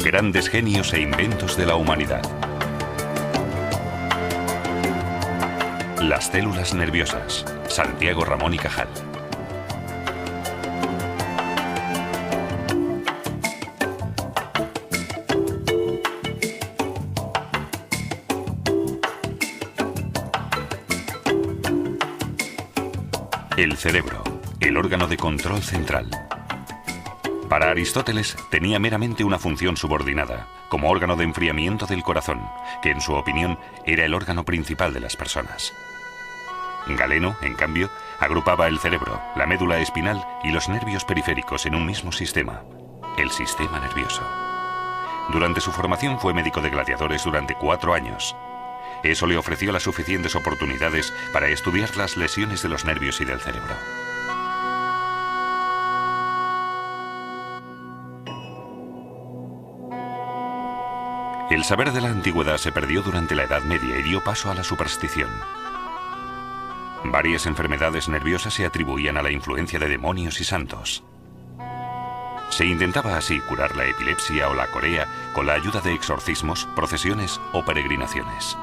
Grandes genios e inventos de la humanidad. Las células nerviosas. Santiago Ramón y Cajal. El cerebro, el órgano de control central. Para Aristóteles tenía meramente una función subordinada, como órgano de enfriamiento del corazón, que en su opinión era el órgano principal de las personas. Galeno, en cambio, agrupaba el cerebro, la médula espinal y los nervios periféricos en un mismo sistema, el sistema nervioso. Durante su formación fue médico de gladiadores durante 4 años. Eso le ofreció las suficientes oportunidades para estudiar las lesiones de los nervios y del cerebro. El saber de la antigüedad se perdió durante la Edad Media y dio paso a la superstición. Varias enfermedades nerviosas se atribuían a la influencia de demonios y santos. Se intentaba así curar la epilepsia o la corea con la ayuda de exorcismos, procesiones o peregrinaciones.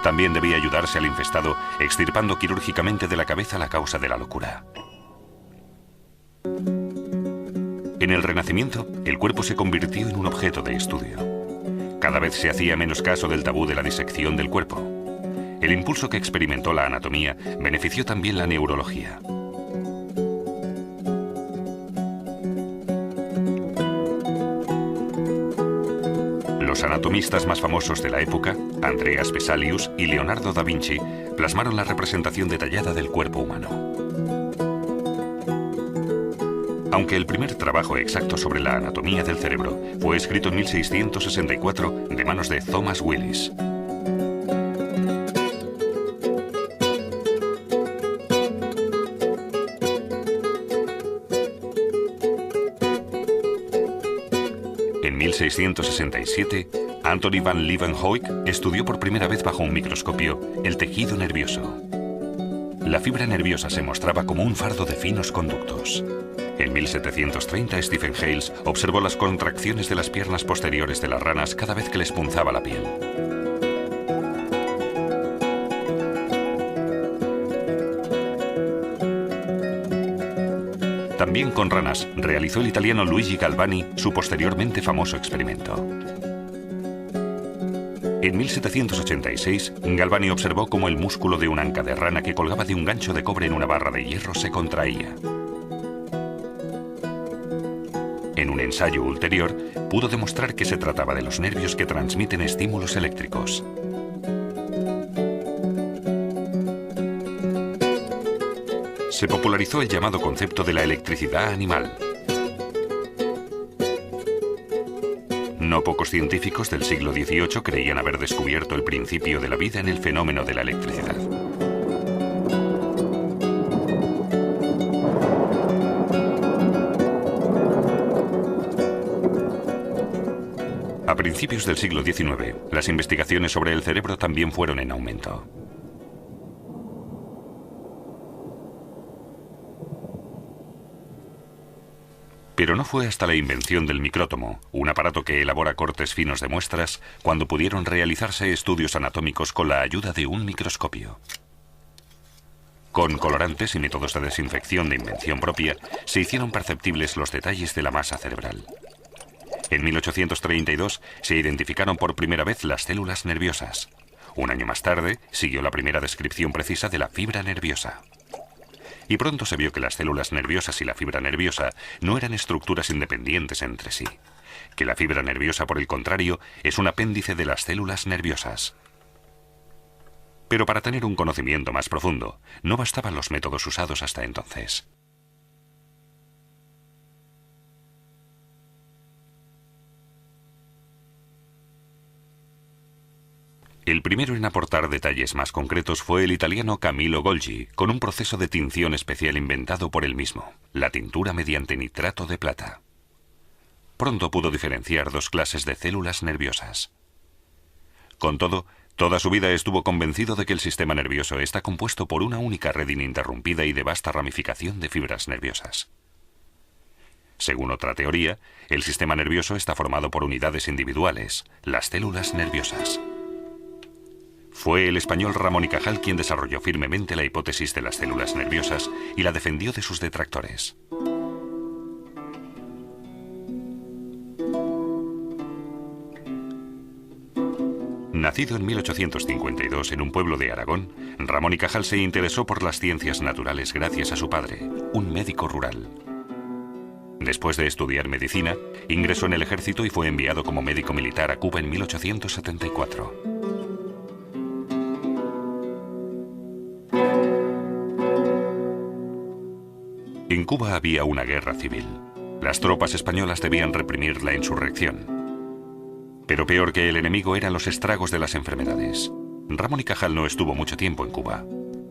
También debía ayudarse al infestado extirpando quirúrgicamente de la cabeza la causa de la locura. En el Renacimiento, el cuerpo se convirtió en un objeto de estudio. Cada vez se hacía menos caso del tabú de la disección del cuerpo. El impulso que experimentó la anatomía benefició también la neurología. Los anatomistas más famosos de la época, Andreas Vesalius y Leonardo da Vinci, plasmaron la representación detallada del cuerpo humano. Aunque el primer trabajo exacto sobre la anatomía del cerebro fue escrito en 1664 de manos de Thomas Willis. En 1667, Anthony van Leeuwenhoek estudió por primera vez bajo un microscopio el tejido nervioso. La fibra nerviosa se mostraba como un fardo de finos conductos. En 1730, Stephen Hales observó las contracciones de las piernas posteriores de las ranas cada vez que les punzaba la piel. También con ranas realizó el italiano Luigi Galvani su posteriormente famoso experimento. En 1786, Galvani observó cómo el músculo de una anca de rana que colgaba de un gancho de cobre en una barra de hierro se contraía. En un ensayo ulterior, pudo demostrar que se trataba de los nervios que transmiten estímulos eléctricos. Se popularizó el llamado concepto de la electricidad animal. No pocos científicos del siglo XVIII creían haber descubierto el principio de la vida en el fenómeno de la electricidad. A principios del siglo XIX, las investigaciones sobre el cerebro también fueron en aumento. Pero no fue hasta la invención del micrótomo, un aparato que elabora cortes finos de muestras, cuando pudieron realizarse estudios anatómicos con la ayuda de un microscopio. Con colorantes y métodos de desinfección de invención propia, se hicieron perceptibles los detalles de la masa cerebral. En 1832 se identificaron por primera vez las células nerviosas. Un año más tarde siguió la primera descripción precisa de la fibra nerviosa. Y pronto se vio que las células nerviosas y la fibra nerviosa no eran estructuras independientes entre sí, que la fibra nerviosa, por el contrario, es un apéndice de las células nerviosas. Pero para tener un conocimiento más profundo, no bastaban los métodos usados hasta entonces. El primero en aportar detalles más concretos fue el italiano Camillo Golgi, con un proceso de tinción especial inventado por él mismo, la tintura mediante nitrato de plata. Pronto pudo diferenciar 2 clases de células nerviosas. Con todo, toda su vida estuvo convencido de que el sistema nervioso está compuesto por una única red ininterrumpida y de vasta ramificación de fibras nerviosas. Según otra teoría, el sistema nervioso está formado por unidades individuales, las células nerviosas. Fue el español Ramón y Cajal quien desarrolló firmemente la hipótesis de las células nerviosas y la defendió de sus detractores. Nacido en 1852 en un pueblo de Aragón, Ramón y Cajal se interesó por las ciencias naturales gracias a su padre, un médico rural. Después de estudiar medicina, ingresó en el ejército y fue enviado como médico militar a Cuba en 1874. En Cuba había una guerra civil. Las tropas españolas debían reprimir la insurrección. Pero peor que el enemigo eran los estragos de las enfermedades. Ramón y Cajal no estuvo mucho tiempo en Cuba.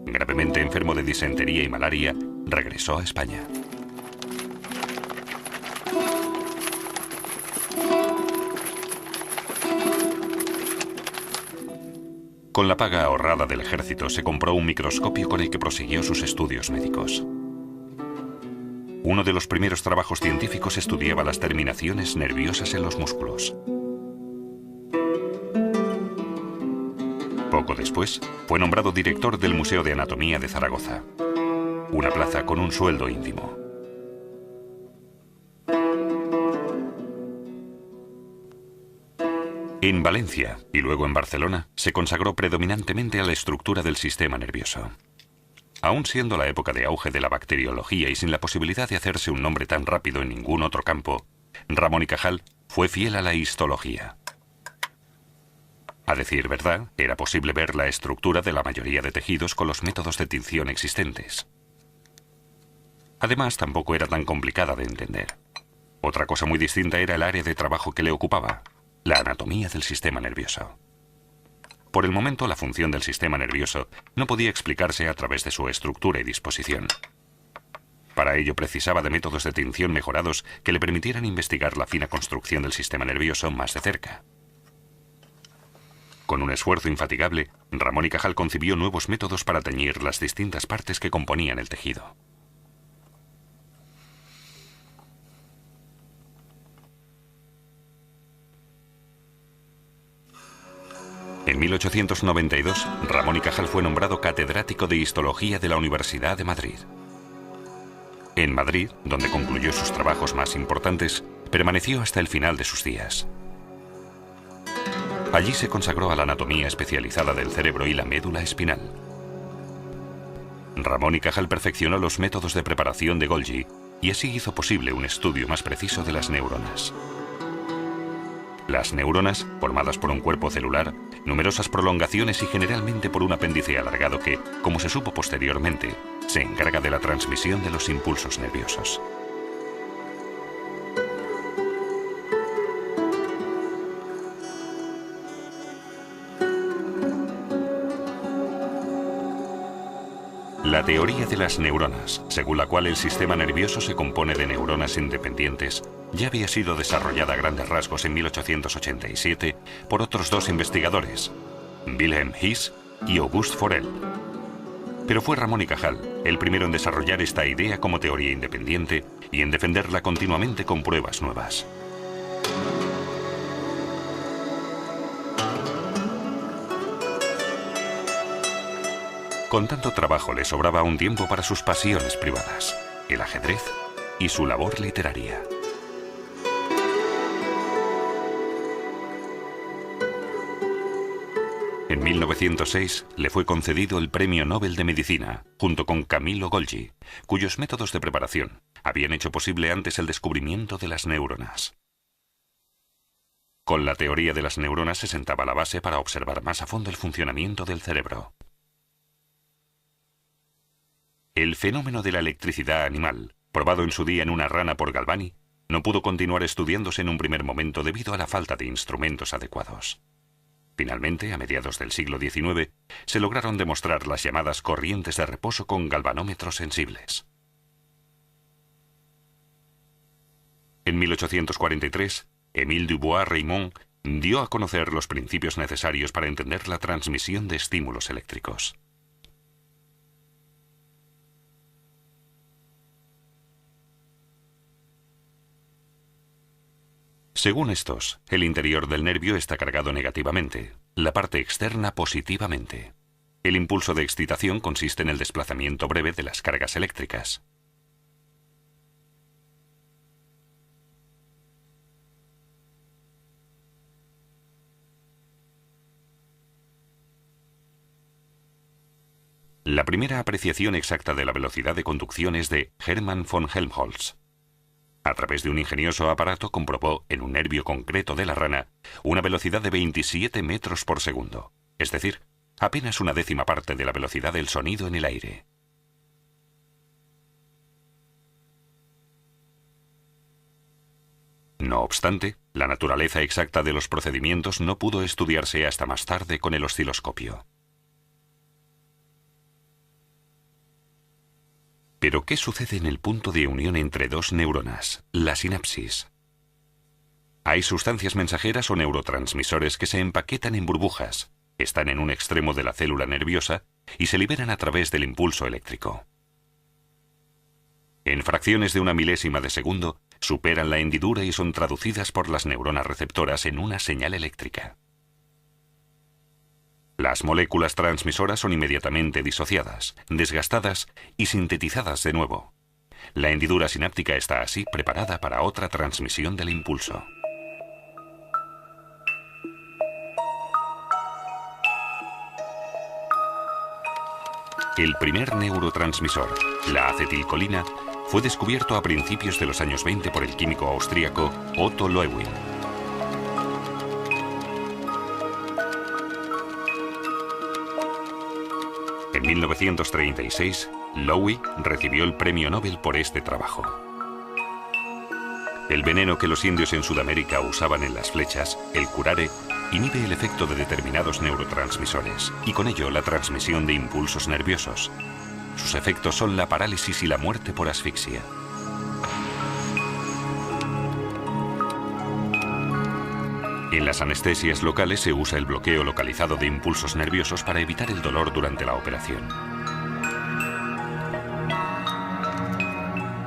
Gravemente enfermo de disentería y malaria, regresó a España. Con la paga ahorrada del ejército se compró un microscopio con el que prosiguió sus estudios médicos. Uno de los primeros trabajos científicos estudiaba las terminaciones nerviosas en los músculos. Poco después, fue nombrado director del Museo de Anatomía de Zaragoza, una plaza con un sueldo ínfimo. En Valencia y luego en Barcelona se consagró predominantemente a la estructura del sistema nervioso. Aún siendo la época de auge de la bacteriología y sin la posibilidad de hacerse un nombre tan rápido en ningún otro campo, Ramón y Cajal fue fiel a la histología. A decir verdad, era posible ver la estructura de la mayoría de tejidos con los métodos de tinción existentes. Además, tampoco era tan complicada de entender. Otra cosa muy distinta era el área de trabajo que le ocupaba, la anatomía del sistema nervioso. Por el momento, la función del sistema nervioso no podía explicarse a través de su estructura y disposición. Para ello precisaba de métodos de tinción mejorados que le permitieran investigar la fina construcción del sistema nervioso más de cerca. Con un esfuerzo infatigable, Ramón y Cajal concibió nuevos métodos para teñir las distintas partes que componían el tejido. En 1892, Ramón y Cajal fue nombrado catedrático de Histología de la Universidad de Madrid. En Madrid, donde concluyó sus trabajos más importantes, permaneció hasta el final de sus días. Allí se consagró a la anatomía especializada del cerebro y la médula espinal. Ramón y Cajal perfeccionó los métodos de preparación de Golgi y así hizo posible un estudio más preciso de las neuronas. Las neuronas, formadas por un cuerpo celular, numerosas prolongaciones y generalmente por un apéndice alargado que, como se supo posteriormente, se encarga de la transmisión de los impulsos nerviosos. La teoría de las neuronas, según la cual el sistema nervioso se compone de neuronas independientes, ya había sido desarrollada a grandes rasgos en 1887 por otros dos investigadores, Wilhelm His y Auguste Forel. Pero fue Ramón y Cajal el primero en desarrollar esta idea como teoría independiente y en defenderla continuamente con pruebas nuevas. Con tanto trabajo le sobraba un tiempo para sus pasiones privadas, el ajedrez y su labor literaria. En 1906 le fue concedido el Premio Nobel de Medicina, junto con Camillo Golgi, cuyos métodos de preparación habían hecho posible antes el descubrimiento de las neuronas. Con la teoría de las neuronas se sentaba la base para observar más a fondo el funcionamiento del cerebro. El fenómeno de la electricidad animal, probado en su día en una rana por Galvani, no pudo continuar estudiándose en un primer momento debido a la falta de instrumentos adecuados. Finalmente, a mediados del siglo XIX, se lograron demostrar las llamadas corrientes de reposo con galvanómetros sensibles. En 1843, Émile Dubois-Reymond dio a conocer los principios necesarios para entender la transmisión de estímulos eléctricos. Según estos, el interior del nervio está cargado negativamente, la parte externa positivamente. El impulso de excitación consiste en el desplazamiento breve de las cargas eléctricas. La primera apreciación exacta de la velocidad de conducción es de Hermann von Helmholtz. A través de un ingenioso aparato comprobó en un nervio concreto de la rana una velocidad de 27 metros por segundo, es decir, apenas una décima parte de la velocidad del sonido en el aire. No obstante, la naturaleza exacta de los procedimientos no pudo estudiarse hasta más tarde con el osciloscopio. Pero, ¿qué sucede en el punto de unión entre dos neuronas, la sinapsis? Hay sustancias mensajeras o neurotransmisores que se empaquetan en burbujas, están en un extremo de la célula nerviosa y se liberan a través del impulso eléctrico. En fracciones de una milésima de segundo, superan la hendidura y son traducidas por las neuronas receptoras en una señal eléctrica. Las moléculas transmisoras son inmediatamente disociadas, desgastadas y sintetizadas de nuevo. La hendidura sináptica está así preparada para otra transmisión del impulso. El primer neurotransmisor, la acetilcolina, fue descubierto a principios de los años 20 por el químico austríaco Otto Loewi. En 1936, Loewi recibió el premio Nobel por este trabajo. El veneno que los indios en Sudamérica usaban en las flechas, el curare, inhibe el efecto de determinados neurotransmisores y con ello la transmisión de impulsos nerviosos. Sus efectos son la parálisis y la muerte por asfixia. En las anestesias locales se usa el bloqueo localizado de impulsos nerviosos para evitar el dolor durante la operación.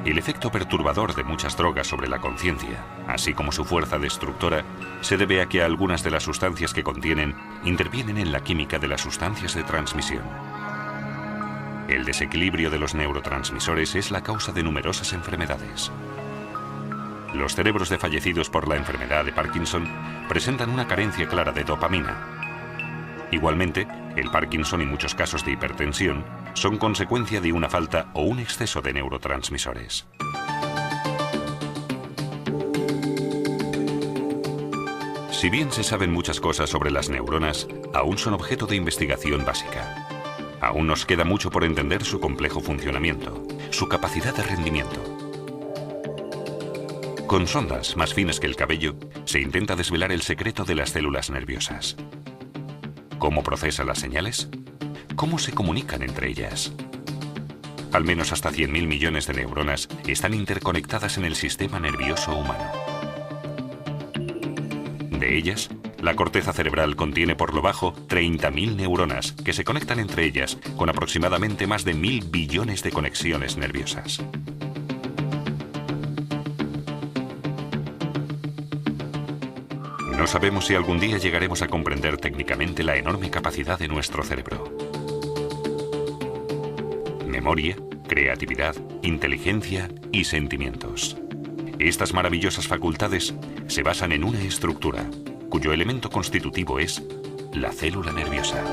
El efecto perturbador de muchas drogas sobre la conciencia, así como su fuerza destructora, se debe a que algunas de las sustancias que contienen intervienen en la química de las sustancias de transmisión. El desequilibrio de los neurotransmisores es la causa de numerosas enfermedades. Los cerebros de fallecidos por la enfermedad de Parkinson presentan una carencia clara de dopamina. Igualmente, el Parkinson y muchos casos de hipertensión son consecuencia de una falta o un exceso de neurotransmisores. Si bien se saben muchas cosas sobre las neuronas, aún son objeto de investigación básica. Aún nos queda mucho por entender su complejo funcionamiento, su capacidad de rendimiento. Con sondas más finas que el cabello, se intenta desvelar el secreto de las células nerviosas. ¿Cómo procesan las señales? ¿Cómo se comunican entre ellas? Al menos hasta 100.000 millones de neuronas están interconectadas en el sistema nervioso humano. De ellas, la corteza cerebral contiene por lo bajo 30.000 neuronas que se conectan entre ellas con aproximadamente más de 1.000 billones de conexiones nerviosas. No sabemos si algún día llegaremos a comprender técnicamente la enorme capacidad de nuestro cerebro. Memoria, creatividad, inteligencia y sentimientos. Estas maravillosas facultades se basan en una estructura, cuyo elemento constitutivo es la célula nerviosa.